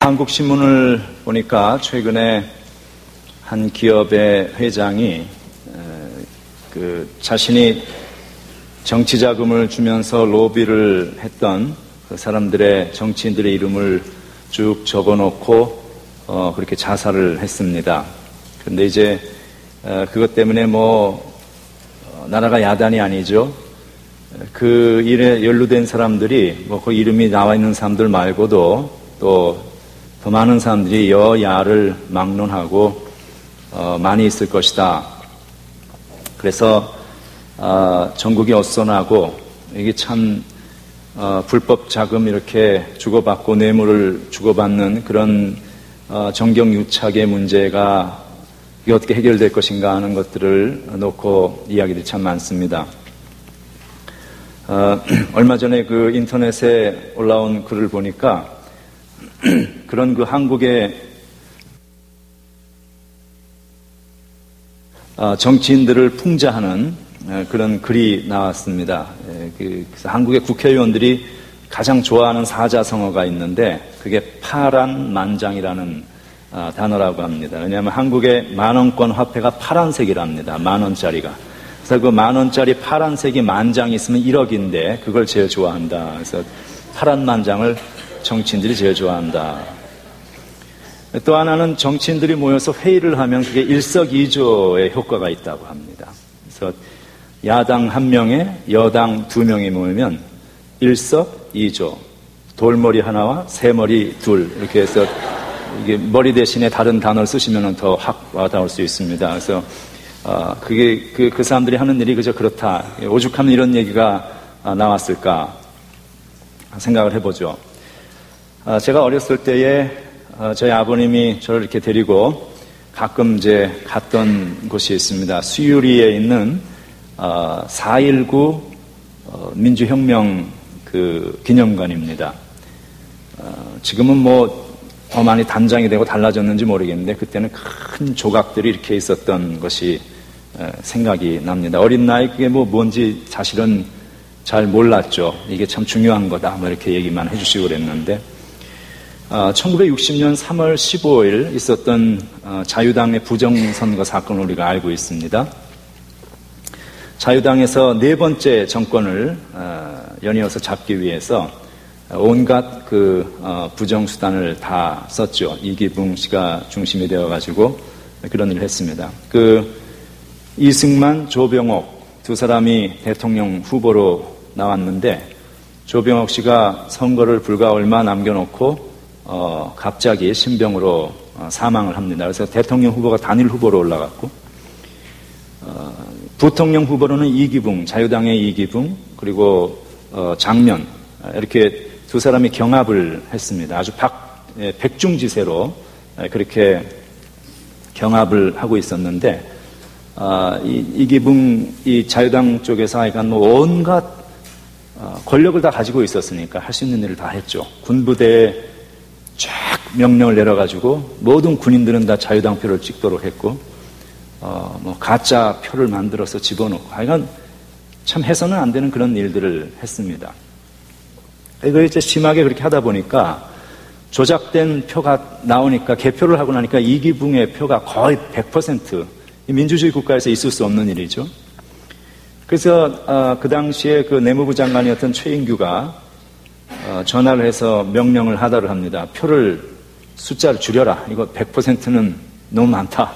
한국 신문을 보니까 최근에 한 기업의 회장이 자신이 정치 자금을 주면서 로비를 했던 그 사람들의 정치인들의 이름을 쭉 적어놓고 그렇게 자살을 했습니다. 그런데 이제 그것 때문에 나라가 야단이 아니죠. 그 일에 연루된 사람들이 그 이름이 나와 있는 사람들 말고도 또 더 많은 사람들이 여야를 막론하고 많이 있을 것이다. 그래서 전국이 어수선하고 이게 참 불법 자금 이렇게 주고받고 뇌물을 주고받는 그런 정경유착의 문제가 이게 어떻게 해결될 것인가 하는 것들을 놓고 이야기들이 참 많습니다. 얼마 전에 그 인터넷에 올라온 글을 보니까 그런 그 한국의 정치인들을 풍자하는 그런 글이 나왔습니다. 그래서 한국의 국회의원들이 가장 좋아하는 사자성어가 있는데 그게 파란만장이라는 단어라고 합니다. 왜냐하면 한국의 만원권 화폐가 파란색이랍니다. 만원짜리가. 그래서 그 만원짜리 파란색이 만장이 있으면 1억인데 그걸 제일 좋아한다. 그래서 파란만장을 정치인들이 제일 좋아한다. 또 하나는 정치인들이 모여서 회의를 하면 그게 일석이조의 효과가 있다고 합니다. 그래서 야당 1명에 여당 2명이 모이면 일석이조, 돌머리 하나와 새머리 둘 이렇게 해서 이게 머리 대신에 다른 단어를 쓰시면 더 확 와닿을 수 있습니다. 그래서 그게 그 사람들이 하는 일이 그저 그렇다. 오죽하면 이런 얘기가 나왔을까 생각을 해보죠. 제가 어렸을 때에 저희 아버님이 저를 이렇게 데리고 가끔 이제 갔던 곳이 있습니다. 수유리에 있는 4.19 민주혁명 그 기념관입니다. 지금은 더 많이 단장이 되고 달라졌는지 모르겠는데 그때는 큰 조각들이 이렇게 있었던 것이 생각이 납니다. 어린 나이 그게 뭔지 사실은 잘 몰랐죠. 이게 참 중요한 거다. 이렇게 얘기만 해주시고 그랬는데 1960년 3월 15일 있었던 자유당의 부정선거 사건을 우리가 알고 있습니다. 자유당에서 네 번째 정권을 연이어서 잡기 위해서 온갖 부정수단을 다 썼죠. 이기붕 씨가 중심이 되어가지고 그런 일을 했습니다. 이승만, 조병옥 두 사람이 대통령 후보로 나왔는데 조병옥 씨가 선거를 불과 얼마 남겨놓고 갑자기 신병으로 사망을 합니다. 그래서 대통령 후보가 단일 후보로 올라갔고 부통령 후보로는 이기붕, 자유당의 이기붕 그리고 장면 이렇게 두 사람이 경합을 했습니다. 아주 백중지세로 그렇게 경합을 하고 있었는데 이기붕 이 자유당 쪽에서 하여간 온갖 권력을 다 가지고 있었으니까 할 수 있는 일을 다 했죠. 군부대에 쫙 명령을 내려가지고 모든 군인들은 다 자유당 표를 찍도록 했고 가짜 표를 만들어서 집어넣고 하여간 참 해서는 안 되는 그런 일들을 했습니다. 이걸 이제 심하게 그렇게 하다 보니까 조작된 표가 나오니까 개표를 하고 나니까 이기붕의 표가 거의 100% 민주주의 국가에서 있을 수 없는 일이죠. 그래서 그 당시에 그 내무부 장관이었던 최인규가 전화를 해서 명령을 하다를 합니다. 숫자를 줄여라. 이거 100%는 너무 많다.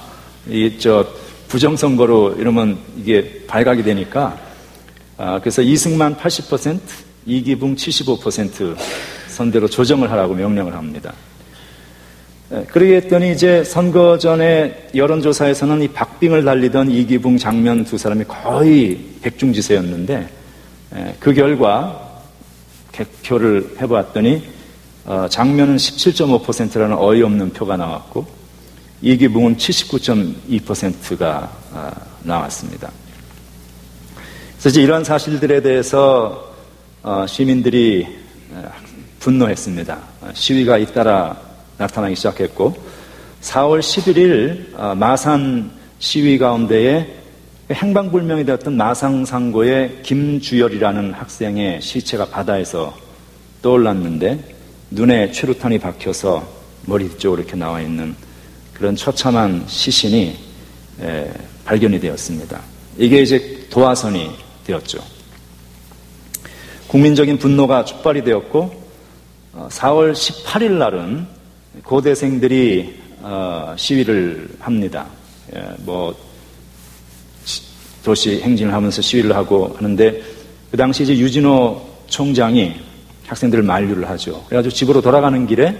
부정선거로 이러면 이게 발각이 되니까 그래서 이승만 80%, 이기붕 75% 선대로 조정을 하라고 명령을 합니다. 그러게 했더니 이제 선거 전에 여론조사에서는 이 박빙을 달리던 이기붕, 장면 두 사람이 거의 백중지세였는데 그 결과 개표를 해보았더니 장면은 17.5%라는 어이없는 표가 나왔고 이기붕은 79.2%가 나왔습니다. 그래서 이제 이러한 사실들에 대해서 시민들이 분노했습니다. 시위가 잇따라 나타나기 시작했고 4월 11일 마산 시위 가운데에 행방불명이 되었던 마상상고의 김주열이라는 학생의 시체가 바다에서 떠올랐는데 눈에 최루탄이 박혀서 머리 뒤쪽으로 이렇게 나와 있는 그런 처참한 시신이 발견이 되었습니다. 이게 이제 도화선이 되었죠. 국민적인 분노가 촉발이 되었고 4월 18일 날은 고대생들이 시위를 합니다. 도시 행진을 하면서 시위를 하고 하는데 그 당시 이제 유진호 총장이 학생들을 만류를 하죠. 그래가지고 집으로 돌아가는 길에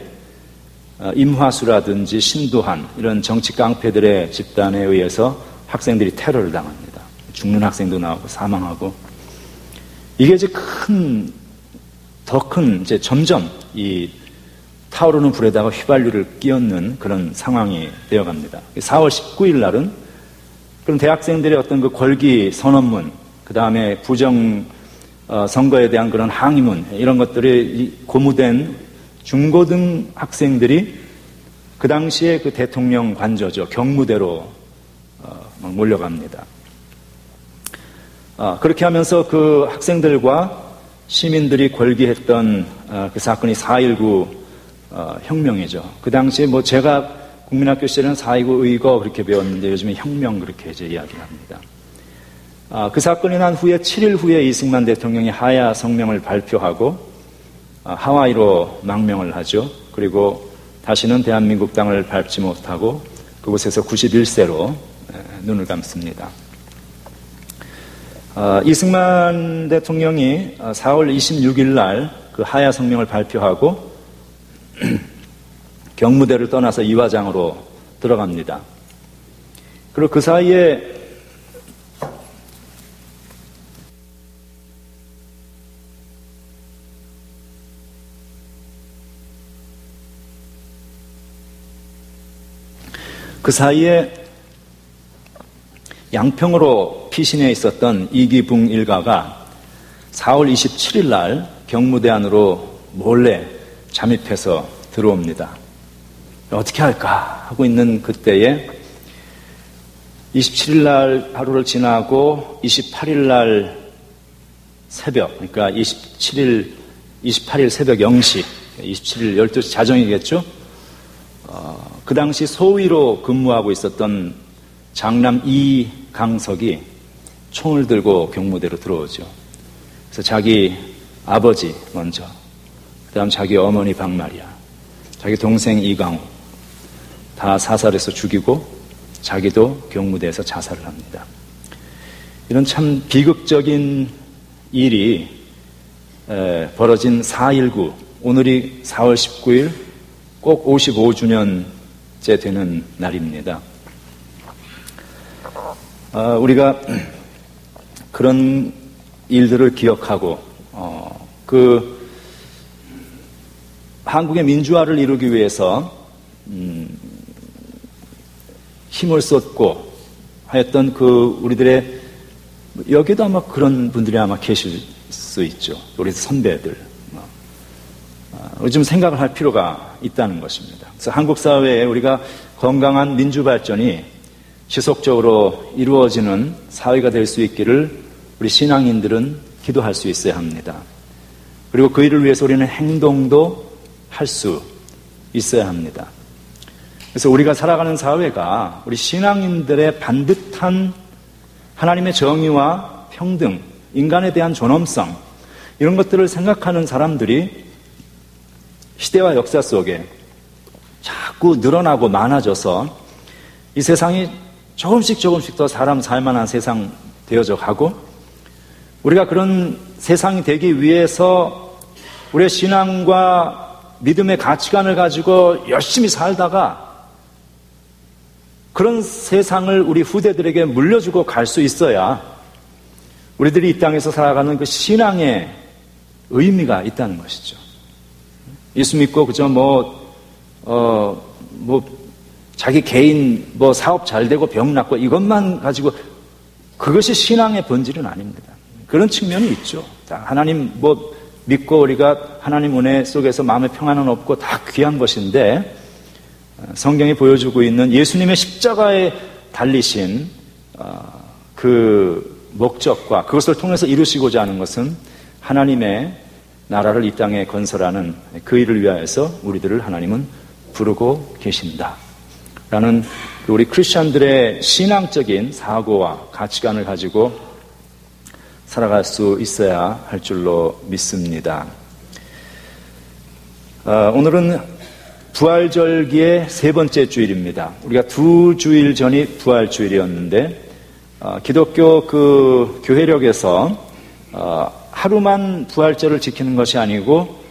임화수라든지 신두한 이런 정치 깡패들의 집단에 의해서 학생들이 테러를 당합니다. 죽는 학생도 나오고 사망하고 이게 이제 더 큰 이제 점점 이 타오르는 불에다가 휘발유를 끼얹는 그런 상황이 되어갑니다. 4월 19일 날은 그럼 대학생들의 어떤 그 걸기 선언문, 그 다음에 부정 선거에 대한 그런 항의문 이런 것들이 고무된 중고등 학생들이 그 당시에 그 대통령 관저죠 경무대로 막 몰려갑니다. 그렇게 하면서 그 학생들과 시민들이 걸기했던 그 사건이 4.19 혁명이죠. 그 당시에 제가 국민학교 시절에는 4.19 의거 그렇게 배웠는데 요즘에 혁명 그렇게 이제 이야기를 합니다. 그 사건이 난 후에 7일 후에 이승만 대통령이 하야 성명을 발표하고 하와이로 망명을 하죠. 그리고 다시는 대한민국 땅을 밟지 못하고 그곳에서 91세로 눈을 감습니다. 이승만 대통령이 4월 26일 날 그 하야 성명을 발표하고 경무대를 떠나서 이화장으로 들어갑니다. 그리고 그 사이에 양평으로 피신해 있었던 이기붕 일가가 4월 27일 날 경무대 안으로 몰래 잠입해서 들어옵니다. 어떻게 할까 하고 있는 그때에 27일 날 하루를 지나고 28일 날 새벽, 그러니까 28일 새벽 0시, 27일 12시 자정이겠죠? 그 당시 소위로 근무하고 있었던 장남 이강석이 총을 들고 경무대로 들어오죠. 그래서 자기 아버지 먼저, 그 다음 자기 어머니 박마리아, 자기 동생 이강우 다 사살해서 죽이고 자기도 경무대에서 자살을 합니다. 이런 참 비극적인 일이 벌어진 4.19, 오늘이 4월 19일 꼭 55주년째 되는 날입니다. 우리가 그런 일들을 기억하고 한국의 민주화를 이루기 위해서 힘을 쏟고 하였던 우리들의 여기도 아마 그런 분들이 아마 계실 수 있죠. 우리 선배들. 좀 생각을 할 필요가 있다는 것입니다. 그래서 한국 사회에 우리가 건강한 민주 발전이 지속적으로 이루어지는 사회가 될 수 있기를 우리 신앙인들은 기도할 수 있어야 합니다. 그리고 그 일을 위해서 우리는 행동도 할 수 있어야 합니다. 그래서 우리가 살아가는 사회가 우리 신앙인들의 반듯한 하나님의 정의와 평등, 인간에 대한 존엄성 이런 것들을 생각하는 사람들이 시대와 역사 속에 자꾸 늘어나고 많아져서 이 세상이 조금씩 더 사람 살만한 세상 되어져 가고 우리가 그런 세상이 되기 위해서 우리의 신앙과 믿음의 가치관을 가지고 열심히 살다가 그런 세상을 우리 후대들에게 물려주고 갈 수 있어야 우리들이 이 땅에서 살아가는 그 신앙의 의미가 있다는 것이죠. 예수 믿고 그저 자기 개인 사업 잘 되고 병 낫고 이것만 가지고 그것이 신앙의 본질은 아닙니다. 그런 측면이 있죠. 하나님 믿고 우리가 하나님 은혜 속에서 마음의 평안은 없고 다 귀한 것인데 성경이 보여주고 있는 예수님의 십자가에 달리신 그 목적과 그것을 통해서 이루시고자 하는 것은 하나님의 나라를 이 땅에 건설하는 그 일을 위하여서 우리들을 하나님은 부르고 계신다 라는 우리 크리스천들의 신앙적인 사고와 가치관을 가지고 살아갈 수 있어야 할 줄로 믿습니다. 오늘은 부활절기의 세 번째 주일입니다. 우리가 2주일 전이 부활주일이었는데 기독교 그 교회력에서 하루만 부활절을 지키는 것이 아니고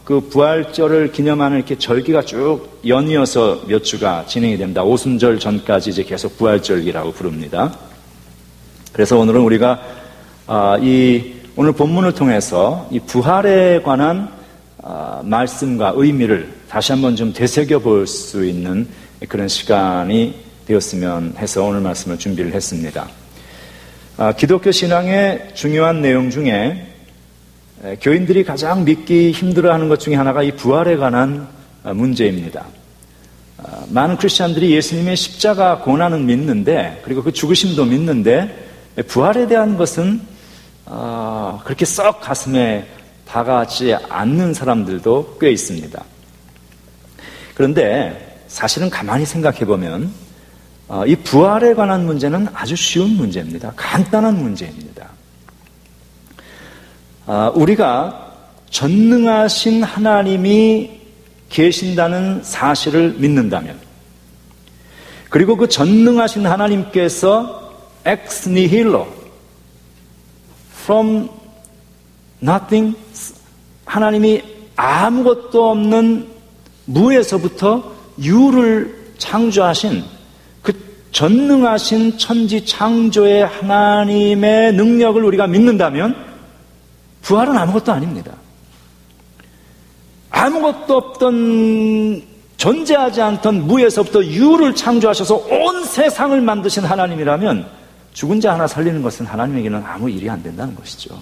그 부활절을 기념하는 이렇게 절기가 쭉 연이어서 몇 주가 진행이 됩니다. 오순절 전까지 이제 계속 부활절기라고 부릅니다. 그래서 오늘은 우리가 오늘 본문을 통해서 이 부활에 관한 말씀과 의미를 다시 한번 좀 되새겨 볼 수 있는 그런 시간이 되었으면 해서 오늘 말씀을 준비를 했습니다. 기독교 신앙의 중요한 내용 중에 교인들이 가장 믿기 힘들어하는 것 중에 하나가 이 부활에 관한 문제입니다. 많은 크리스찬들이 예수님의 십자가 고난은 믿는데, 그리고 그 죽으심도 믿는데 부활에 대한 것은 그렇게 썩 가슴에 다가지 않는 사람들도 꽤 있습니다. 그런데 사실은 가만히 생각해 보면 이 부활에 관한 문제는 아주 쉬운 문제입니다. 간단한 문제입니다. 우리가 전능하신 하나님이 계신다는 사실을 믿는다면, 그리고 그 전능하신 하나님께서 ex nihilo, from nothing, 하나님이 아무것도 없는 무에서부터 유를 창조하신 그 전능하신 천지 창조의 하나님의 능력을 우리가 믿는다면 부활은 아무것도 아닙니다. 아무것도 없던, 존재하지 않던 무에서부터 유를 창조하셔서 온 세상을 만드신 하나님이라면 죽은 자 하나 살리는 것은 하나님에게는 아무 일이 안 된다는 것이죠.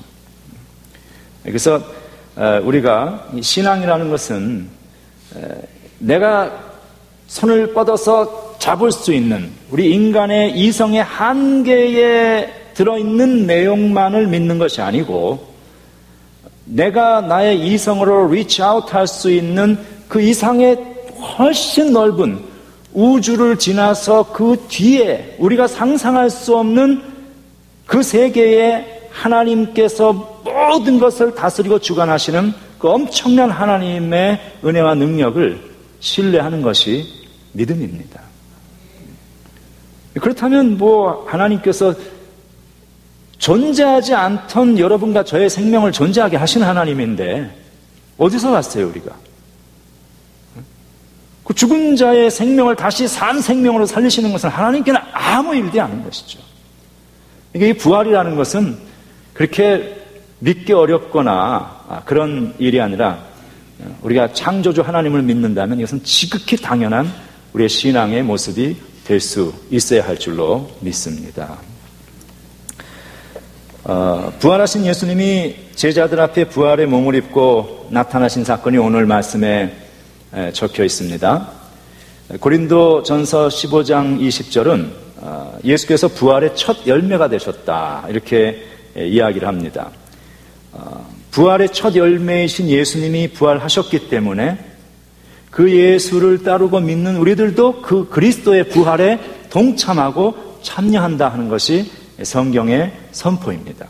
그래서 우리가 신앙이라는 것은 내가 손을 뻗어서 잡을 수 있는 우리 인간의 이성의 한계에 들어있는 내용만을 믿는 것이 아니고, 내가 나의 이성으로 reach out 할 수 있는 그 이상의 훨씬 넓은 우주를 지나서 그 뒤에 우리가 상상할 수 없는 그 세계에 하나님께서 모든 것을 다스리고 주관하시는 그 엄청난 하나님의 은혜와 능력을 신뢰하는 것이 믿음입니다. 그렇다면 하나님께서 존재하지 않던 여러분과 저의 생명을 존재하게 하신 하나님인데 어디서 왔어요, 우리가? 그 죽은 자의 생명을 다시 산 생명으로 살리시는 것은 하나님께는 아무 일도 아닌 것이죠. 이게 이 부활이라는 것은 그렇게 믿기 어렵거나 그런 일이 아니라, 우리가 창조주 하나님을 믿는다면 이것은 지극히 당연한 우리의 신앙의 모습이 될 수 있어야 할 줄로 믿습니다. 부활하신 예수님이 제자들 앞에 부활의 몸을 입고 나타나신 사건이 오늘 말씀에 적혀 있습니다. 고린도 전서 15장 20절은 예수께서 부활의 첫 열매가 되셨다, 이렇게 이야기를 합니다. 부활의 첫 열매이신 예수님이 부활하셨기 때문에 그 예수를 따르고 믿는 우리들도 그 그리스도의 부활에 동참하고 참여한다 하는 것이 성경의 선포입니다.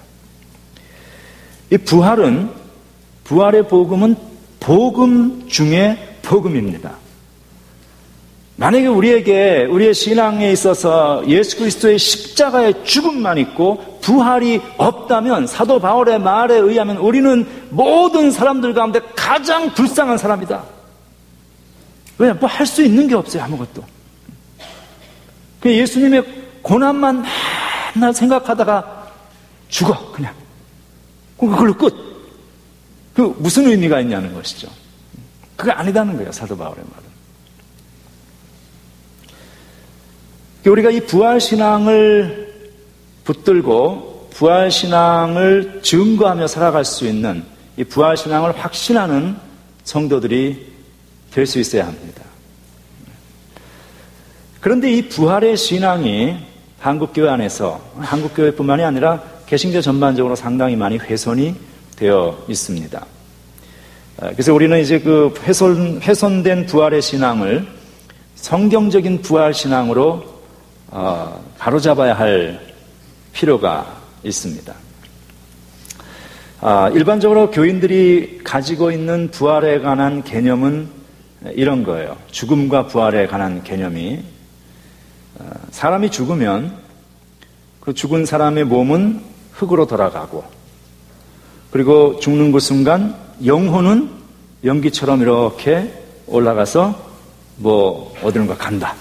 이 부활의 복음은 복음 중에 복음입니다. 만약에 우리의 신앙에 있어서 예수 그리스도의 십자가의 죽음만 있고 부활이 없다면 사도 바울의 말에 의하면 우리는 모든 사람들 가운데 가장 불쌍한 사람이다. 왜냐? 할 수 있는 게 없어요, 아무것도. 예수님의 고난만 맨날 생각하다가 죽어, 그냥. 그걸로 끝. 그 무슨 의미가 있냐는 것이죠. 그게 아니다는 거예요, 사도 바울의 말은. 우리가 이 부활신앙을 붙들고 부활신앙을 증거하며 살아갈 수 있는 이 부활신앙을 확신하는 성도들이 될 수 있어야 합니다. 그런데 이 부활의 신앙이 한국교회 안에서, 한국교회뿐만이 아니라 개신교 전반적으로 상당히 많이 훼손이 되어 있습니다. 그래서 우리는 이제 그 훼손된 부활의 신앙을 성경적인 부활 신앙으로 바로잡아야 할 필요가 있습니다. 일반적으로 교인들이 가지고 있는 부활에 관한 개념은 이런 거예요. 죽음과 부활에 관한 개념이 사람이 죽으면 그 죽은 사람의 몸은 흙으로 돌아가고 그리고 죽는 그 순간 영혼은 연기처럼 이렇게 올라가서 뭐 어디론가 간다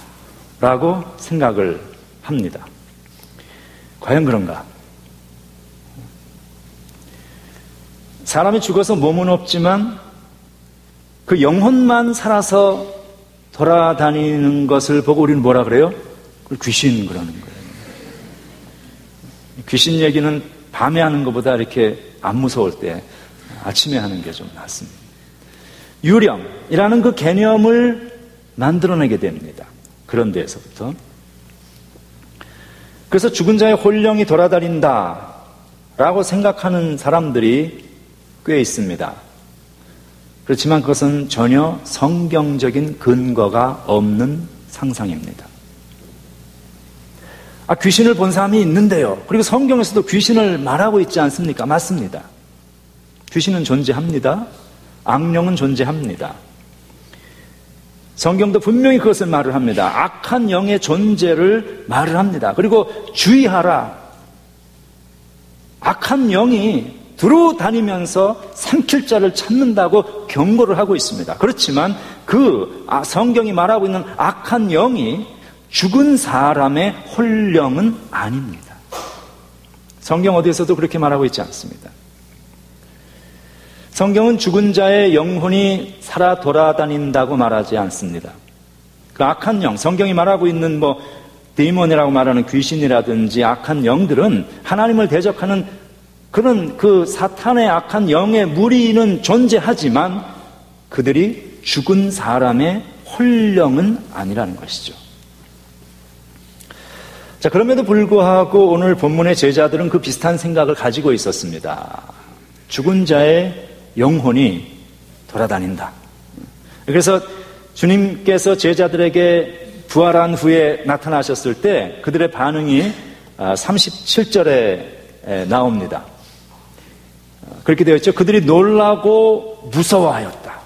라고 생각을 합니다. 과연 그런가? 사람이 죽어서 몸은 없지만 그 영혼만 살아서 돌아다니는 것을 보고 우리는 뭐라 그래요? 그걸 귀신 그러는 거예요. 귀신 얘기는 밤에 하는 것보다 이렇게 안 무서울 때 아침에 하는 게 좀 낫습니다. 유령이라는 그 개념을 만들어내게 됩니다. 그런 데에서부터. 그래서 죽은 자의 혼령이 돌아다닌다 라고 생각하는 사람들이 꽤 있습니다. 그렇지만 그것은 전혀 성경적인 근거가 없는 상상입니다. 귀신을 본 사람이 있는데요. 그리고 성경에서도 귀신을 말하고 있지 않습니까? 맞습니다. 귀신은 존재합니다. 악령은 존재합니다. 성경도 분명히 그것을 말을 합니다. 악한 영의 존재를 말을 합니다. 그리고 주의하라. 악한 영이 두루 다니면서 삼킬 자를 찾는다고 경고를 하고 있습니다. 그렇지만 그 성경이 말하고 있는 악한 영이 죽은 사람의 혼령은 아닙니다. 성경 어디에서도 그렇게 말하고 있지 않습니다. 성경은 죽은 자의 영혼이 살아 돌아다닌다고 말하지 않습니다. 그 악한 영, 성경이 말하고 있는 데이몬이라고 말하는 귀신이라든지 악한 영들은 하나님을 대적하는 그런 그 사탄의 악한 영의 무리는 존재하지만 그들이 죽은 사람의 혼령은 아니라는 것이죠. 자, 그럼에도 불구하고 오늘 본문의 제자들은 그 비슷한 생각을 가지고 있었습니다. 죽은 자의 영혼이 돌아다닌다. 그래서 주님께서 제자들에게 부활한 후에 나타나셨을 때 그들의 반응이 37절에 나옵니다. 그렇게 되어 있죠. 그들이 놀라고 무서워하였다.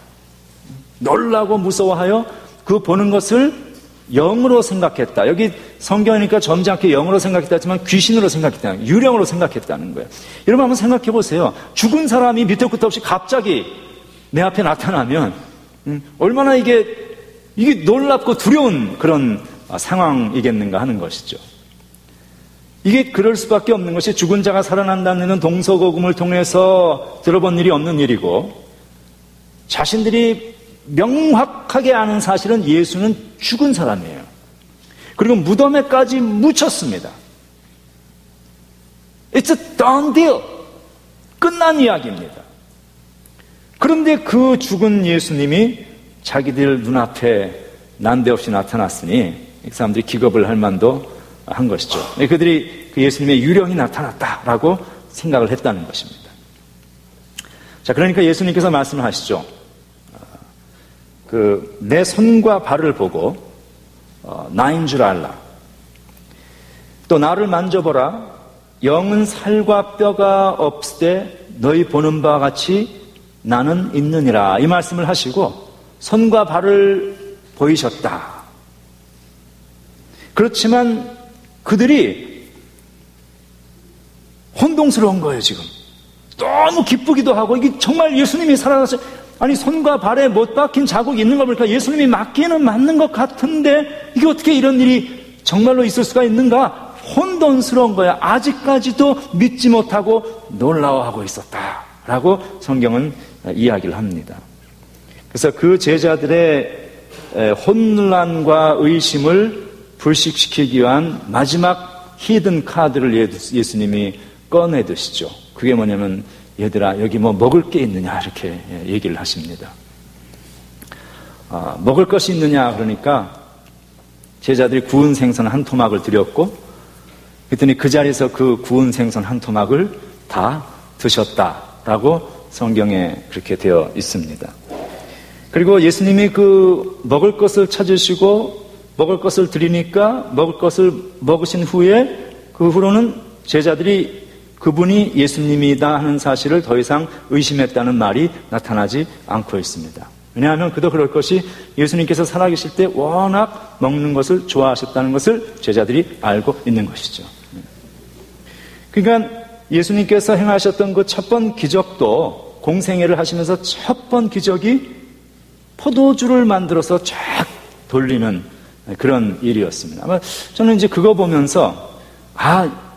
놀라고 무서워하여 그 보는 것을 영으로 생각했다. 여기 성경이니까 점잖게 영으로 생각했다 하지만 귀신으로 생각했다. 유령으로 생각했다는 거예요. 여러분 한번 생각해 보세요. 죽은 사람이 밑에 끝도 없이 갑자기 내 앞에 나타나면 얼마나 이게 놀랍고 두려운 그런 상황이겠는가 하는 것이죠. 이게 그럴 수밖에 없는 것이 죽은 자가 살아난다는 동서고금을 통해서 들어본 일이 없는 일이고 자신들이 명확하게 아는 사실은 예수는 죽은 사람이에요. 그리고 무덤에까지 묻혔습니다. It's a done deal. 끝난 이야기입니다. 그런데 그 죽은 예수님이 자기들 눈앞에 난데없이 나타났으니 이 사람들이 기겁을 할 만도 한 것이죠. 그들이 그 예수님의 유령이 나타났다라고 생각을 했다는 것입니다. 자, 그러니까 예수님께서 말씀을 하시죠. 내 손과 발을 보고 나인 줄 알라. 또 나를 만져보라. 영은 살과 뼈가 없으되 너희 보는 바와 같이 나는 있느니라. 이 말씀을 하시고 손과 발을 보이셨다. 그렇지만 그들이 혼동스러운 거예요, 지금. 너무 기쁘기도 하고, 이게 정말 예수님이 살아나서, 아니, 손과 발에 못 박힌 자국이 있는 거 보니까 예수님이 맞기는 맞는 것 같은데, 이게 어떻게 이런 일이 정말로 있을 수가 있는가? 혼돈스러운 거야. 아직까지도 믿지 못하고 놀라워하고 있었다라고 성경은 이야기를 합니다. 그래서 그 제자들의 혼란과 의심을 불식시키기 위한 마지막 히든 카드를 예수님이 꺼내드시죠. 그게 뭐냐면 얘들아 여기 뭐 먹을 게 있느냐 이렇게 얘기를 하십니다. 먹을 것이 있느냐 그러니까 제자들이 구운 생선 한 토막을 드렸고 그랬더니 그 자리에서 그 구운 생선 한 토막을 다 드셨다라고 성경에 그렇게 되어 있습니다. 그리고 예수님이 그 먹을 것을 찾으시고 먹을 것을 드리니까 먹을 것을 먹으신 후에 그 후로는 제자들이 그분이 예수님이다 하는 사실을 더 이상 의심했다는 말이 나타나지 않고 있습니다. 왜냐하면 그도 그럴 것이 예수님께서 살아계실 때 워낙 먹는 것을 좋아하셨다는 것을 제자들이 알고 있는 것이죠. 그러니까 예수님께서 행하셨던 그 첫 번 기적도 공생애를 하시면서 첫 번 기적이 포도주를 만들어서 쫙 돌리는 그런 일이었습니다. 아마 저는 이제 그거 보면서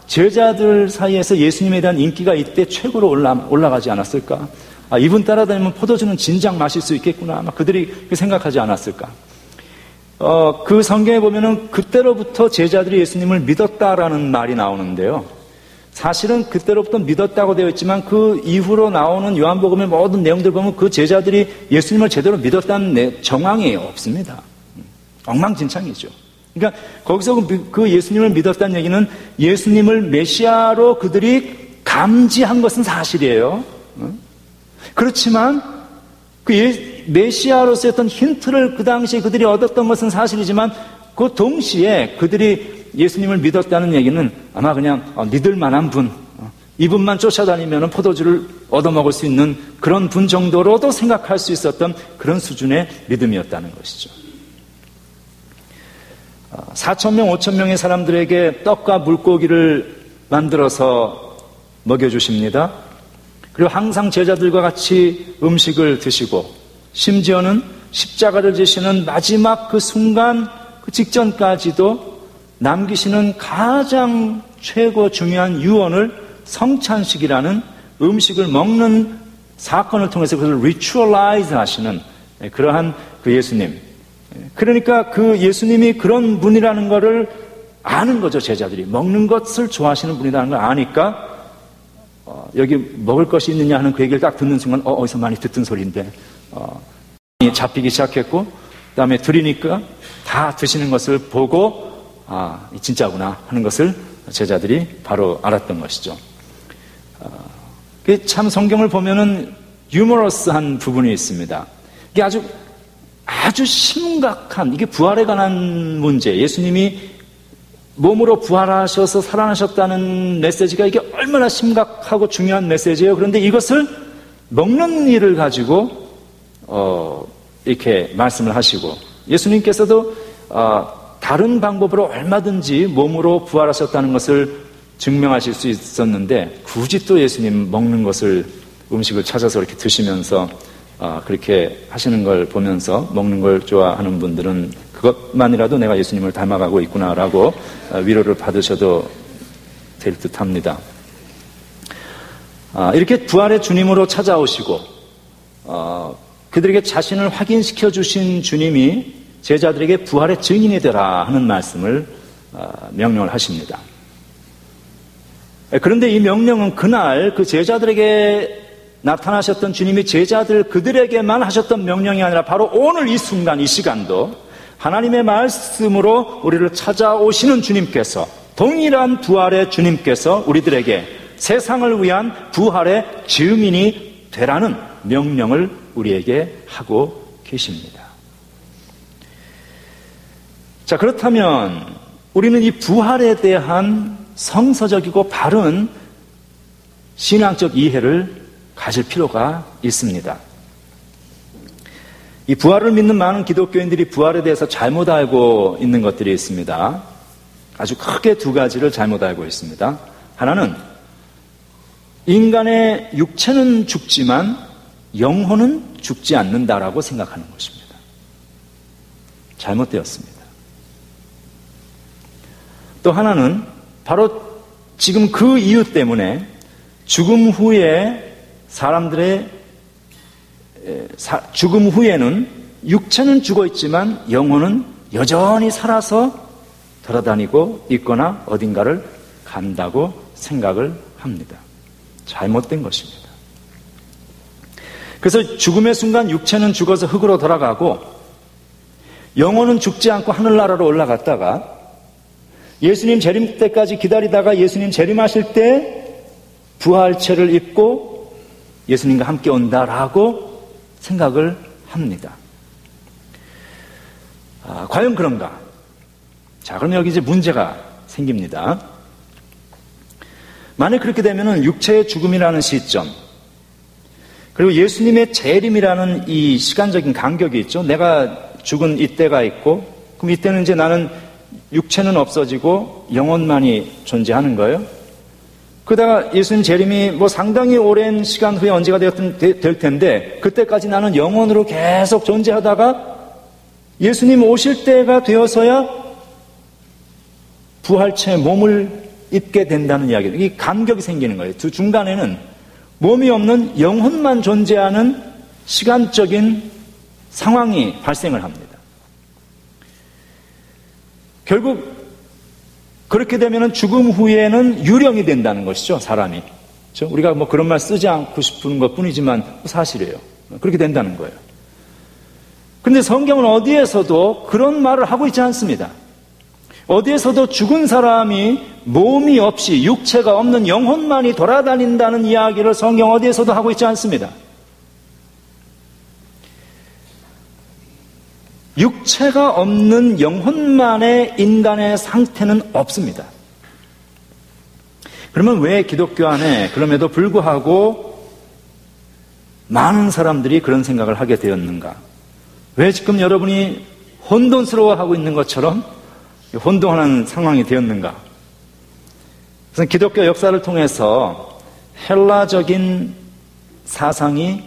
제자들 사이에서 예수님에 대한 인기가 이때 최고로 올라가지 않았을까? 이분 따라다니면 포도주는 진작 마실 수 있겠구나. 아마 그들이 그렇게 생각하지 않았을까? 그 성경에 보면은 그때로부터 제자들이 예수님을 믿었다라는 말이 나오는데요. 사실은 그때로부터 믿었다고 되어 있지만 그 이후로 나오는 요한복음의 모든 내용들 보면 그 제자들이 예수님을 제대로 믿었다는 정황이 없습니다. 엉망진창이죠. 그러니까 거기서 그 예수님을 믿었다는 얘기는 예수님을 메시아로 그들이 감지한 것은 사실이에요. 그렇지만 그 메시아로서의 어떤 힌트를 그 당시에 그들이 얻었던 것은 사실이지만 그 동시에 그들이 예수님을 믿었다는 얘기는 아마 그냥 믿을 만한 분, 이분만 쫓아다니면 포도주를 얻어먹을 수 있는 그런 분 정도로도 생각할 수 있었던 그런 수준의 믿음이었다는 것이죠. 4,000명, 5,000명의 사람들에게 떡과 물고기를 만들어서 먹여주십니다. 그리고 항상 제자들과 같이 음식을 드시고 심지어는 십자가를 지시는 마지막 그 순간 그 직전까지도 남기시는 가장 최고 중요한 유언을 성찬식이라는 음식을 먹는 사건을 통해서 그것을 리추얼라이즈 하시는 그러한 그 예수님. 그러니까 그 예수님이 그런 분이라는 것을 아는 거죠. 제자들이 먹는 것을 좋아하시는 분이라는 걸 아니까 여기 먹을 것이 있느냐 하는 그 얘기를 딱 듣는 순간 어디서 많이 듣던 소리인데 잡히기 시작했고 그 다음에 드리니까 다 드시는 것을 보고 진짜구나 하는 것을 제자들이 바로 알았던 것이죠. 참 성경을 보면은 유머러스한 부분이 있습니다. 이게 아주 심각한, 이게 부활에 관한 문제, 예수님이 몸으로 부활하셔서 살아나셨다는 메시지가 이게 얼마나 심각하고 중요한 메시지예요. 그런데 이것을 먹는 일을 가지고 이렇게 말씀을 하시고 예수님께서도 다른 방법으로 얼마든지 몸으로 부활하셨다는 것을 증명하실 수 있었는데 굳이 또 예수님 먹는 것을 음식을 찾아서 이렇게 드시면서 그렇게 하시는 걸 보면서 먹는 걸 좋아하는 분들은 그것만이라도 내가 예수님을 닮아가고 있구나라고 위로를 받으셔도 될 듯합니다. 이렇게 부활의 주님으로 찾아오시고 그들에게 자신을 확인시켜 주신 주님이 제자들에게 부활의 증인이 되라 하는 말씀을 명령을 하십니다. 그런데 이 명령은 그날 그 제자들에게 나타나셨던 주님이 제자들 그들에게만 하셨던 명령이 아니라 바로 오늘 이 순간 이 시간도 하나님의 말씀으로 우리를 찾아오시는 주님께서 동일한 부활의 주님께서 우리들에게 세상을 위한 부활의 증인이 되라는 명령을 우리에게 하고 계십니다. 자, 그렇다면 우리는 이 부활에 대한 성서적이고 바른 신앙적 이해를 가질 필요가 있습니다. 이 부활을 믿는 많은 기독교인들이 부활에 대해서 잘못 알고 있는 것들이 있습니다. 아주 크게 두 가지를 잘못 알고 있습니다. 하나는 인간의 육체는 죽지만 영혼은 죽지 않는다라고 생각하는 것입니다. 잘못되었습니다. 또 하나는 바로 지금 그 이유 때문에 죽음 후에 죽음 후에는 육체는 죽어 있지만 영혼은 여전히 살아서 돌아다니고 있거나 어딘가를 간다고 생각을 합니다. 잘못된 것입니다. 그래서 죽음의 순간 육체는 죽어서 흙으로 돌아가고 영혼은 죽지 않고 하늘나라로 올라갔다가 예수님 재림 때까지 기다리다가 예수님 재림하실 때 부활체를 입고 예수님과 함께 온다라고 생각을 합니다. 과연 그런가? 자, 그럼 여기 이제 문제가 생깁니다. 만약 그렇게 되면은 육체의 죽음이라는 시점, 그리고 예수님의 재림이라는 이 시간적인 간격이 있죠. 내가 죽은 이때가 있고, 그럼 이때는 이제 나는 육체는 없어지고 영혼만이 존재하는 거예요. 그러다가 예수님 재림이 뭐 상당히 오랜 시간 후에 언제가 될 텐데, 그때까지 나는 영혼으로 계속 존재하다가 예수님 오실 때가 되어서야 부활체의 몸을 입게 된다는 이야기예요. 이 간격이 생기는 거예요. 두 중간에는 몸이 없는 영혼만 존재하는 시간적인 상황이 발생을 합니다. 결국 그렇게 되면 죽음 후에는 유령이 된다는 것이죠, 사람이. 그렇죠? 우리가 뭐 그런 말 쓰지 않고 싶은 것 뿐이지만 사실이에요. 그렇게 된다는 거예요. 그런데 성경은 어디에서도 그런 말을 하고 있지 않습니다. 어디에서도 죽은 사람이 몸이 없이 육체가 없는 영혼만이 돌아다닌다는 이야기를 성경 어디에서도 하고 있지 않습니다. 육체가 없는 영혼만의 인간의 상태는 없습니다. 그러면 왜 기독교 안에 그럼에도 불구하고 많은 사람들이 그런 생각을 하게 되었는가? 왜 지금 여러분이 혼돈스러워하고 있는 것처럼 혼동하는 상황이 되었는가? 그래서 기독교 역사를 통해서 헬라적인 사상이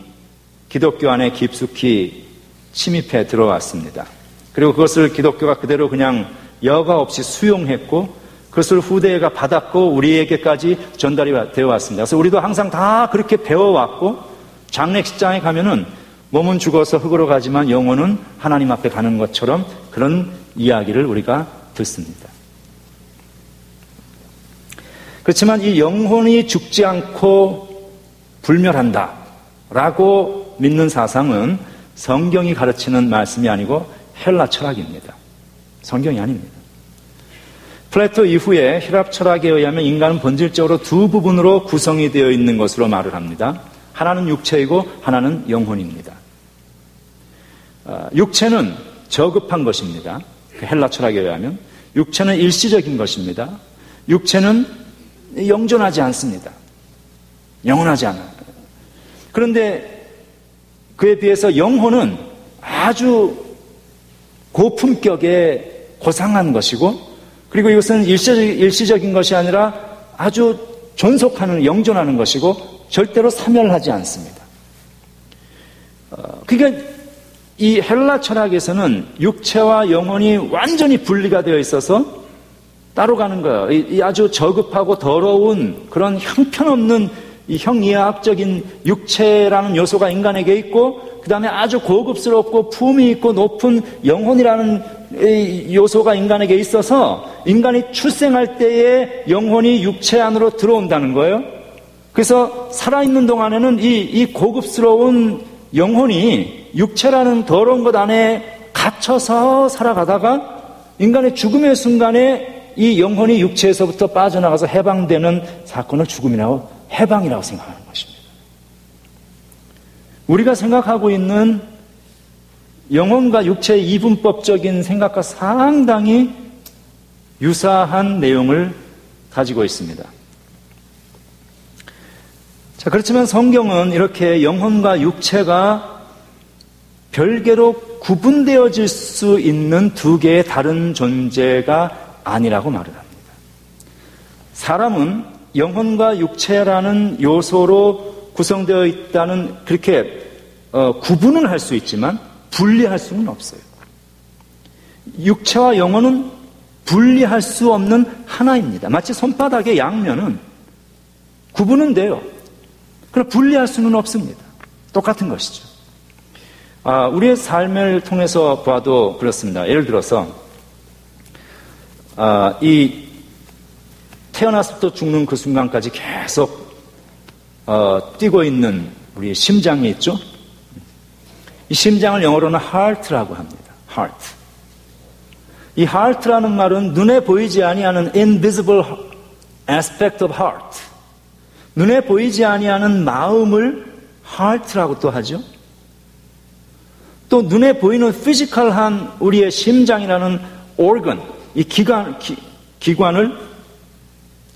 기독교 안에 깊숙이 침입해 들어왔습니다. 그리고 그것을 기독교가 그대로 그냥 여과 없이 수용했고 그것을 후대가 받았고 우리에게까지 전달이 되어 왔습니다. 그래서 우리도 항상 다 그렇게 배워왔고 장례식장에 가면은 몸은 죽어서 흙으로 가지만 영혼은 하나님 앞에 가는 것처럼 그런 이야기를 우리가 듣습니다. 그렇지만 이 영혼이 죽지 않고 불멸한다 라고 믿는 사상은 성경이 가르치는 말씀이 아니고 헬라 철학입니다. 성경이 아닙니다. 플라토 이후에 헬라 철학에 의하면 인간은 본질적으로 두 부분으로 구성이 되어 있는 것으로 말을 합니다. 하나는 육체이고 하나는 영혼입니다. 육체는 저급한 것입니다. 헬라 철학에 의하면 육체는 일시적인 것입니다. 육체는 영존하지 않습니다. 영원하지 않아요. 그런데 그에 비해서 영혼은 아주 고품격의 고상한 것이고 그리고 이것은 일시적인 것이 아니라 아주 존속하는 영존하는 것이고 절대로 사멸하지 않습니다. 그러니까 이 헬라 철학에서는 육체와 영혼이 완전히 분리가 되어 있어서 따로 가는 거예요. 이 아주 저급하고 더러운 그런 형편없는 이 형이하학적인 육체라는 요소가 인간에게 있고 그 다음에 아주 고급스럽고 품위 있고 높은 영혼이라는 요소가 인간에게 있어서 인간이 출생할 때에 영혼이 육체 안으로 들어온다는 거예요. 그래서 살아있는 동안에는 이 고급스러운 영혼이 육체라는 더러운 것 안에 갇혀서 살아가다가 인간의 죽음의 순간에 이 영혼이 육체에서부터 빠져나가서 해방되는 사건을 죽음이라고 해방이라고 생각하는 것입니다. 우리가 생각하고 있는 영혼과 육체의 이분법적인 생각과 상당히 유사한 내용을 가지고 있습니다. 자, 그렇지만 성경은 이렇게 영혼과 육체가 별개로 구분되어질 수 있는 두 개의 다른 존재가 아니라고 말을 합니다. 사람은 영혼과 육체라는 요소로 구성되어 있다는 그렇게 구분은 할 수 있지만 분리할 수는 없어요. 육체와 영혼은 분리할 수 없는 하나입니다. 마치 손바닥의 양면은 구분은 돼요. 그러나 분리할 수는 없습니다. 똑같은 것이죠. 우리의 삶을 통해서 봐도 그렇습니다. 예를 들어서 이 태어나서부터 죽는 그 순간까지 계속 뛰고 있는 우리 심장이 있죠. 이 심장을 영어로는 heart라고 합니다. heart. 이 heart라는 말은 눈에 보이지 아니하는 invisible aspect of heart. 눈에 보이지 아니하는 마음을 heart라고 또 하죠. 또 눈에 보이는 피지컬한 우리의 심장이라는 organ, 이 기관을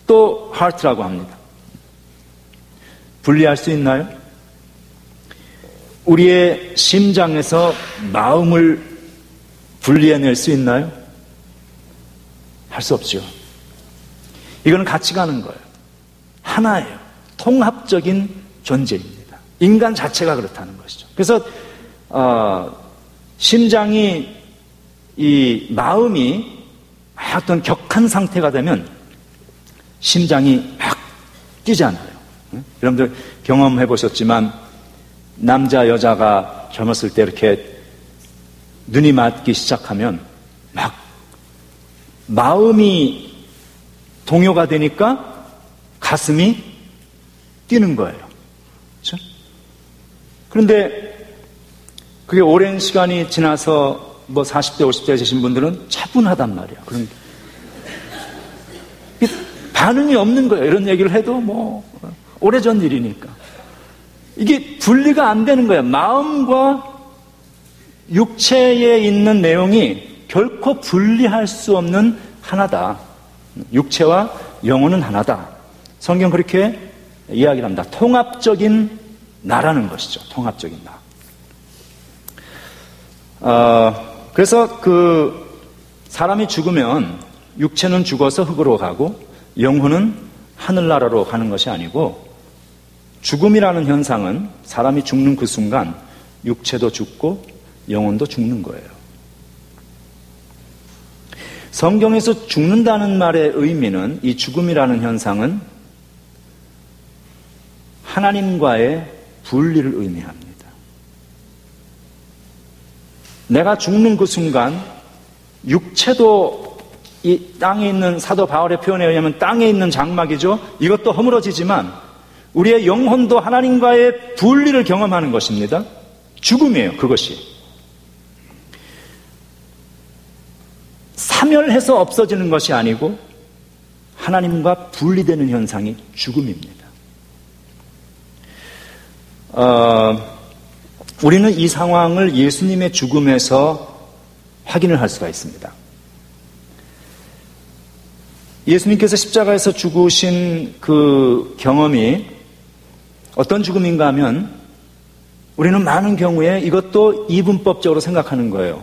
또 heart라고 합니다. 분리할 수 있나요? 우리의 심장에서 마음을 분리해낼 수 있나요? 할 수 없죠. 이거는 같이 가는 거예요. 하나예요. 통합적인 존재입니다. 인간 자체가 그렇다는 것이죠. 그래서 심장이, 이 마음이 막 어떤 격한 상태가 되면 심장이 막 뛰잖아요. 여러분들 경험해 보셨지만 남자 여자가 젊었을 때 이렇게 눈이 맞기 시작하면 막 마음이 동요가 되니까 가슴이 뛰는 거예요. 그렇죠? 그런데 그게 오랜 시간이 지나서 뭐 40대, 50대 되신 분들은 차분하단 말이에요. 그런 반응이 없는 거예요. 이런 얘기를 해도 뭐 오래전 일이니까. 이게 분리가 안 되는 거예요. 마음과 육체에 있는 내용이 결코 분리할 수 없는 하나다. 육체와 영혼은 하나다. 성경 그렇게 이야기를 합니다. 통합적인 나라는 것이죠. 통합적인 나. 그래서 사람이 죽으면 육체는 죽어서 흙으로 가고 영혼은 하늘나라로 가는 것이 아니고, 죽음이라는 현상은 사람이 죽는 그 순간 육체도 죽고 영혼도 죽는 거예요. 성경에서 죽는다는 말의 의미는, 이 죽음이라는 현상은 하나님과의 분리를 의미합니다. 내가 죽는 그 순간 육체도 이 땅에 있는, 사도 바울의 표현에 의하면 땅에 있는 장막이죠. 이것도 허물어지지만 우리의 영혼도 하나님과의 분리를 경험하는 것입니다. 죽음이에요, 그것이. 사멸해서 없어지는 것이 아니고 하나님과 분리되는 현상이 죽음입니다. 우리는 이 상황을 예수님의 죽음에서 확인을 할 수가 있습니다. 예수님께서 십자가에서 죽으신 그 경험이 어떤 죽음인가 하면, 우리는 많은 경우에 이것도 이분법적으로 생각하는 거예요.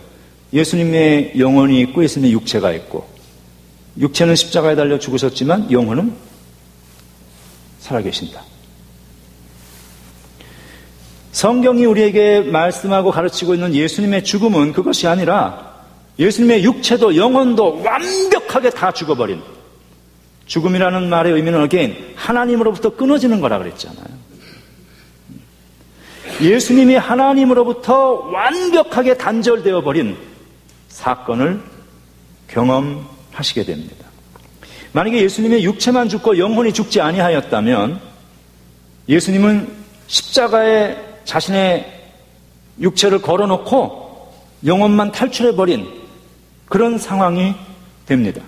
예수님의 영혼이 있고 예수님의 육체가 있고, 육체는 십자가에 달려 죽으셨지만 영혼은 살아계신다. 성경이 우리에게 말씀하고 가르치고 있는 예수님의 죽음은 그것이 아니라 예수님의 육체도 영혼도 완벽하게 다 죽어버린, 죽음이라는 말의 의미는 again 하나님으로부터 끊어지는 거라 그랬잖아요. 예수님이 하나님으로부터 완벽하게 단절되어 버린 사건을 경험하시게 됩니다. 만약에 예수님의 육체만 죽고 영혼이 죽지 아니하였다면 예수님은 십자가에 자신의 육체를 걸어놓고 영혼만 탈출해버린 그런 상황이 됩니다.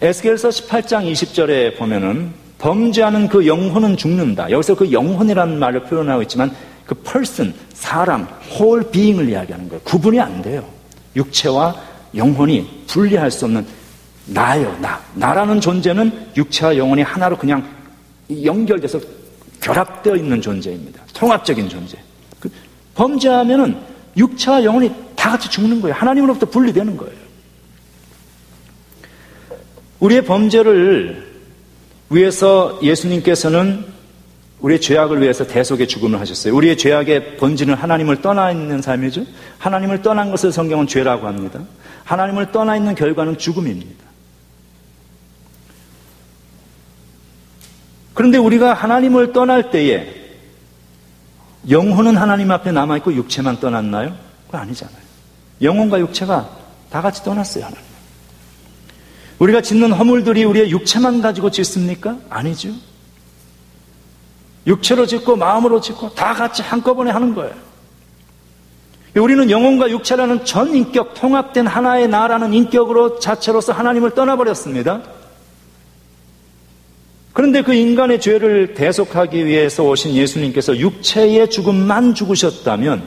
에스겔서 18장 20절에 보면은 범죄하는 그 영혼은 죽는다. 여기서 그 영혼이라는 말을 표현하고 있지만 그 person, 사람, whole being을 이야기하는 거예요. 구분이 안 돼요. 육체와 영혼이 분리할 수 없는 나예요. 나라는 존재는 육체와 영혼이 하나로 그냥 연결돼서 결합되어 있는 존재입니다. 통합적인 존재. 범죄하면은 육체와 영혼이 다 같이 죽는 거예요. 하나님으로부터 분리되는 거예요. 우리의 범죄를 위해서 예수님께서는 우리의 죄악을 위해서 대속의 죽음을 하셨어요. 우리의 죄악의 본질은 하나님을 떠나 있는 삶이죠. 하나님을 떠난 것을 성경은 죄라고 합니다. 하나님을 떠나 있는 결과는 죽음입니다. 그런데 우리가 하나님을 떠날 때에 영혼은 하나님 앞에 남아있고 육체만 떠났나요? 그거 아니잖아요. 영혼과 육체가 다 같이 떠났어요, 하나님. 우리가 짓는 허물들이 우리의 육체만 가지고 짓습니까? 아니죠. 육체로 짓고 마음으로 짓고 다 같이 한꺼번에 하는 거예요. 우리는 영혼과 육체라는 전 인격, 통합된 하나의 나라는 인격으로 자체로서 하나님을 떠나버렸습니다. 그런데 그런데 그 인간의 죄를 대속하기 위해서 오신 예수님께서 육체의 죽음만 죽으셨다면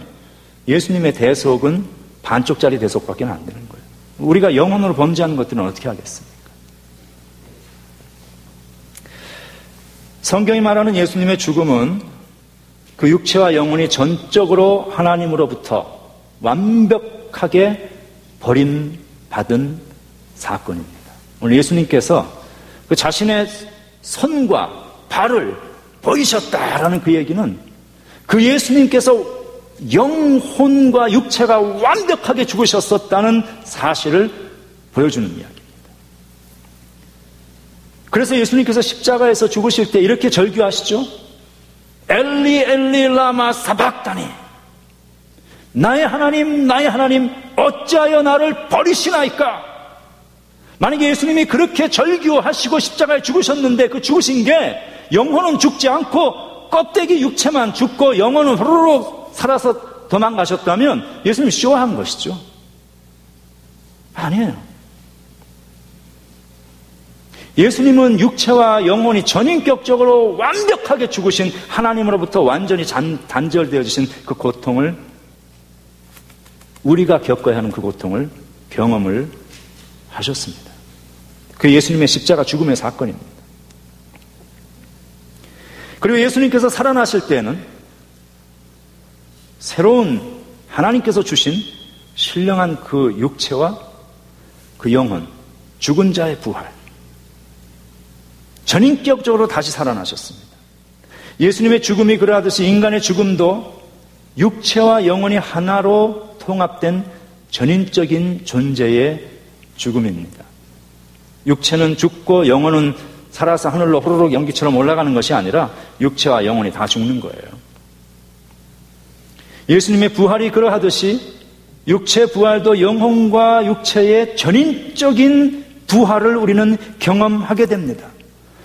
예수님의 대속은 반쪽짜리 대속밖에 안 되는 거예요. 우리가 영혼으로 범죄하는 것들은 어떻게 하겠습니까? 성경이 말하는 예수님의 죽음은 그 육체와 영혼이 전적으로 하나님으로부터 완벽하게 버림받은 사건입니다. 오늘 예수님께서 그 자신의 손과 발을 보이셨다라는 그 얘기는 그 예수님께서 영혼과 육체가 완벽하게 죽으셨었다는 사실을 보여주는 이야기입니다. 그래서 예수님께서 십자가에서 죽으실 때 이렇게 절규하시죠. 엘리 엘리 라마 사박다니, 나의 하나님 어찌하여 나를 버리시나이까. 만약에 예수님이 그렇게 절규하시고 십자가에 죽으셨는데 그 죽으신 게 영혼은 죽지 않고 껍데기 육체만 죽고 영혼은 후루룩 살아서 도망가셨다면 예수님이 쇼한 것이죠. 아니에요. 예수님은 육체와 영혼이 전인격적으로 완벽하게 죽으신 하나님으로부터 완전히 단절되어 주신 그 고통을, 우리가 겪어야 하는 그 고통을 경험을 하셨습니다. 그 예수님의 십자가 죽음의 사건입니다. 그리고 예수님께서 살아나실 때는 새로운 하나님께서 주신 신령한 그 육체와 그 영혼, 죽은 자의 부활, 전인격적으로 다시 살아나셨습니다. 예수님의 죽음이 그러하듯이 인간의 죽음도 육체와 영혼이 하나로 통합된 전인적인 존재의 죽음입니다. 육체는 죽고 영혼은 살아서 하늘로 후루룩 연기처럼 올라가는 것이 아니라 육체와 영혼이 다 죽는 거예요. 예수님의 부활이 그러하듯이 육체 부활도 영혼과 육체의 전인적인 부활을 우리는 경험하게 됩니다.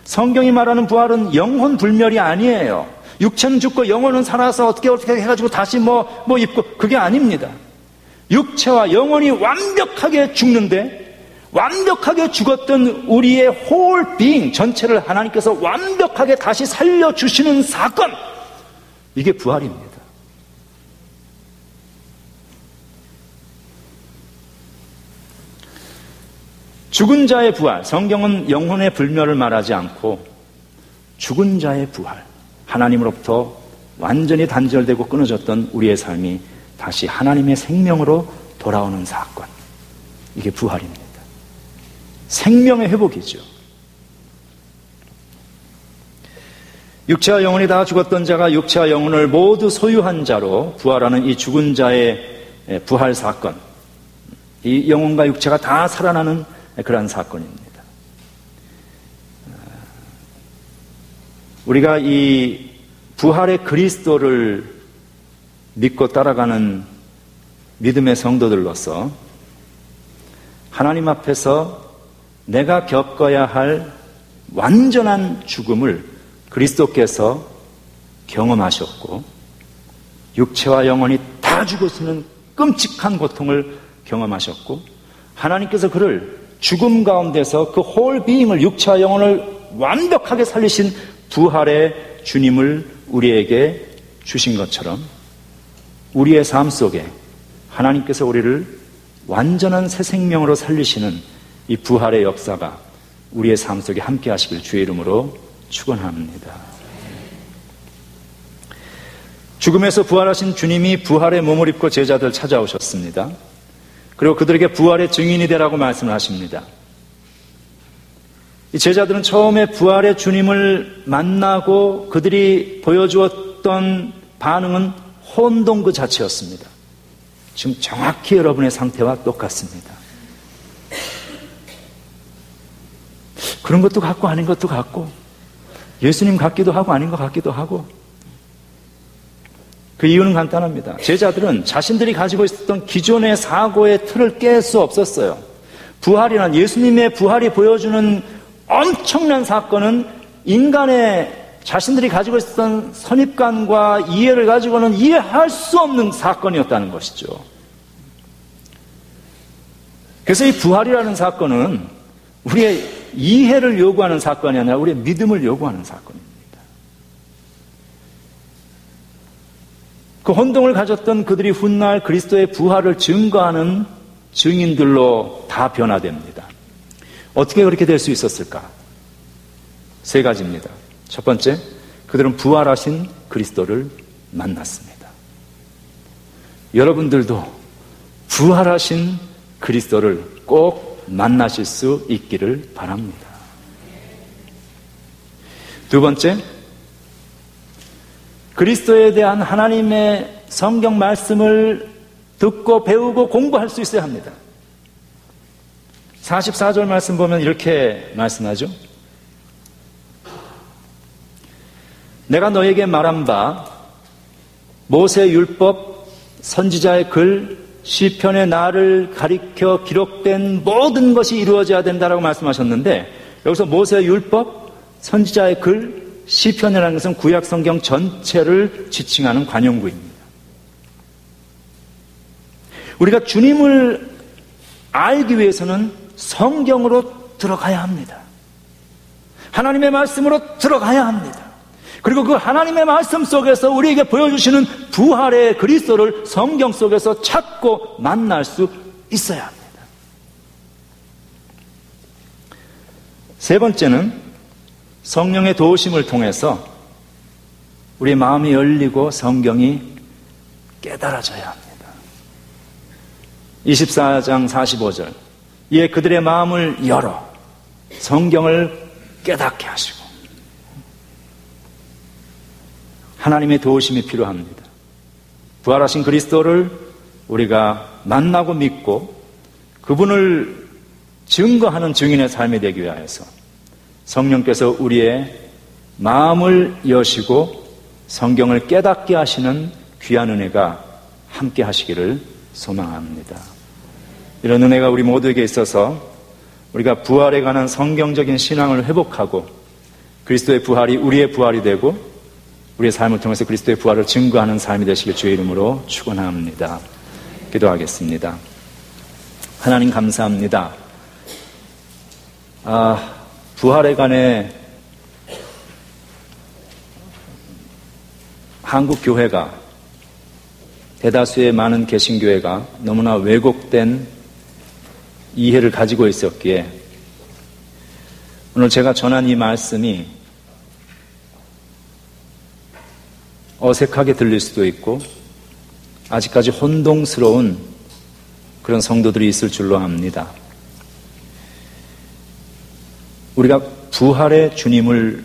성경이 말하는 부활은 영혼 불멸이 아니에요. 육체는 죽고 영혼은 살아서 어떻게 해가지고 다시 뭐 입고, 그게 아닙니다. 육체와 영혼이 완벽하게 죽는데 완벽하게 죽었던 우리의 whole being 전체를 하나님께서 완벽하게 다시 살려주시는 사건, 이게 부활입니다. 죽은 자의 부활, 성경은 영혼의 불멸을 말하지 않고 죽은 자의 부활, 하나님으로부터 완전히 단절되고 끊어졌던 우리의 삶이 다시 하나님의 생명으로 돌아오는 사건, 이게 부활입니다. 생명의 회복이죠. 육체와 영혼이 다 죽었던 자가 육체와 영혼을 모두 소유한 자로 부활하는 이 죽은 자의 부활 사건, 이 영혼과 육체가 다 살아나는 그러한 사건입니다. 우리가 이 부활의 그리스도를 믿고 따라가는 믿음의 성도들로서 하나님 앞에서 내가 겪어야 할 완전한 죽음을 그리스도께서 경험하셨고 육체와 영혼이 다 죽어서는 끔찍한 고통을 경험하셨고 하나님께서 그를 죽음 가운데서 그 홀 비잉을, 육체와 영혼을 완벽하게 살리신 부활의 주님을 우리에게 주신 것처럼 우리의 삶 속에 하나님께서 우리를 완전한 새 생명으로 살리시는 이 부활의 역사가 우리의 삶 속에 함께 하시길 주의 이름으로 축원합니다. 죽음에서 부활하신 주님이 부활의 몸을 입고 제자들 찾아오셨습니다. 그리고 그들에게 부활의 증인이 되라고 말씀을 하십니다. 이 제자들은 처음에 부활의 주님을 만나고 그들이 보여주었던 반응은 혼동 그 자체였습니다. 지금 정확히 여러분의 상태와 똑같습니다. 그런 것도 같고 아닌 것도 같고 예수님 같기도 하고 아닌 것 같기도 하고, 그 이유는 간단합니다. 제자들은 자신들이 가지고 있었던 기존의 사고의 틀을 깰 수 없었어요. 부활이란, 예수님의 부활이 보여주는 엄청난 사건은 인간의 자신들이 가지고 있었던 선입관과 이해를 가지고는 이해할 수 없는 사건이었다는 것이죠. 그래서 이 부활이라는 사건은 우리의 이해를 요구하는 사건이 아니라 우리의 믿음을 요구하는 사건입니다. 그 혼동을 가졌던 그들이 훗날 그리스도의 부활을 증거하는 증인들로 다 변화됩니다. 어떻게 그렇게 될 수 있었을까? 세 가지입니다. 첫 번째, 그들은 부활하신 그리스도를 만났습니다. 여러분들도 부활하신 그리스도를 꼭 만나실 수 있기를 바랍니다. 두 번째, 그리스도에 대한 하나님의 성경 말씀을 듣고 배우고 공부할 수 있어야 합니다. 44절 말씀 보면 이렇게 말씀하죠. 내가 너에게 말한 바 모세의 율법, 선지자의 글, 시편의 나를 가리켜 기록된 모든 것이 이루어져야 된다라고 말씀하셨는데, 여기서 모세의 율법, 선지자의 글, 시편이라는 것은 구약 성경 전체를 지칭하는 관용구입니다. 우리가 주님을 알기 위해서는 성경으로 들어가야 합니다. 하나님의 말씀으로 들어가야 합니다. 그리고 그 하나님의 말씀 속에서 우리에게 보여주시는 부활의 그리스도를 성경 속에서 찾고 만날 수 있어야 합니다. 세 번째는 성령의 도우심을 통해서 우리의 마음이 열리고 성경이 깨달아져야 합니다. 24장 45절, 이에 그들의 마음을 열어 성경을 깨닫게 하시고, 하나님의 도우심이 필요합니다. 부활하신 그리스도를 우리가 만나고 믿고 그분을 증거하는 증인의 삶이 되기 위하여서 성령께서 우리의 마음을 여시고 성경을 깨닫게 하시는 귀한 은혜가 함께 하시기를 소망합니다. 이런 은혜가 우리 모두에게 있어서 우리가 부활에 관한 성경적인 신앙을 회복하고 그리스도의 부활이 우리의 부활이 되고 우리의 삶을 통해서 그리스도의 부활을 증거하는 삶이 되시길 주의 이름으로 축원합니다. 기도하겠습니다. 하나님 감사합니다. 부활에 관해 한국 교회가, 대다수의 많은 개신교회가 너무나 왜곡된 이해를 가지고 있었기에 오늘 제가 전한 이 말씀이 어색하게 들릴 수도 있고 아직까지 혼동스러운 그런 성도들이 있을 줄로 압니다. 우리가 부활의 주님을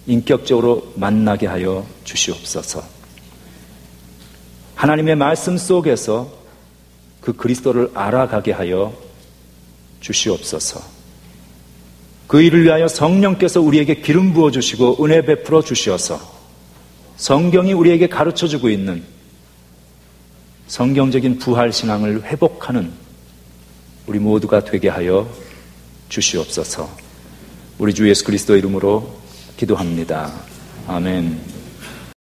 인격적으로 만나게 하여 주시옵소서. 하나님의 말씀 속에서 그 그리스도를 알아가게 하여 주시옵소서. 그 일을 위하여 성령께서 우리에게 기름 부어주시고 은혜 베풀어 주시어서 성경이 우리에게 가르쳐주고 있는 성경적인 부활신앙을 회복하는 우리 모두가 되게 하여 주시옵소서. 우리 주 예수 그리스도 이름으로 기도합니다. 아멘.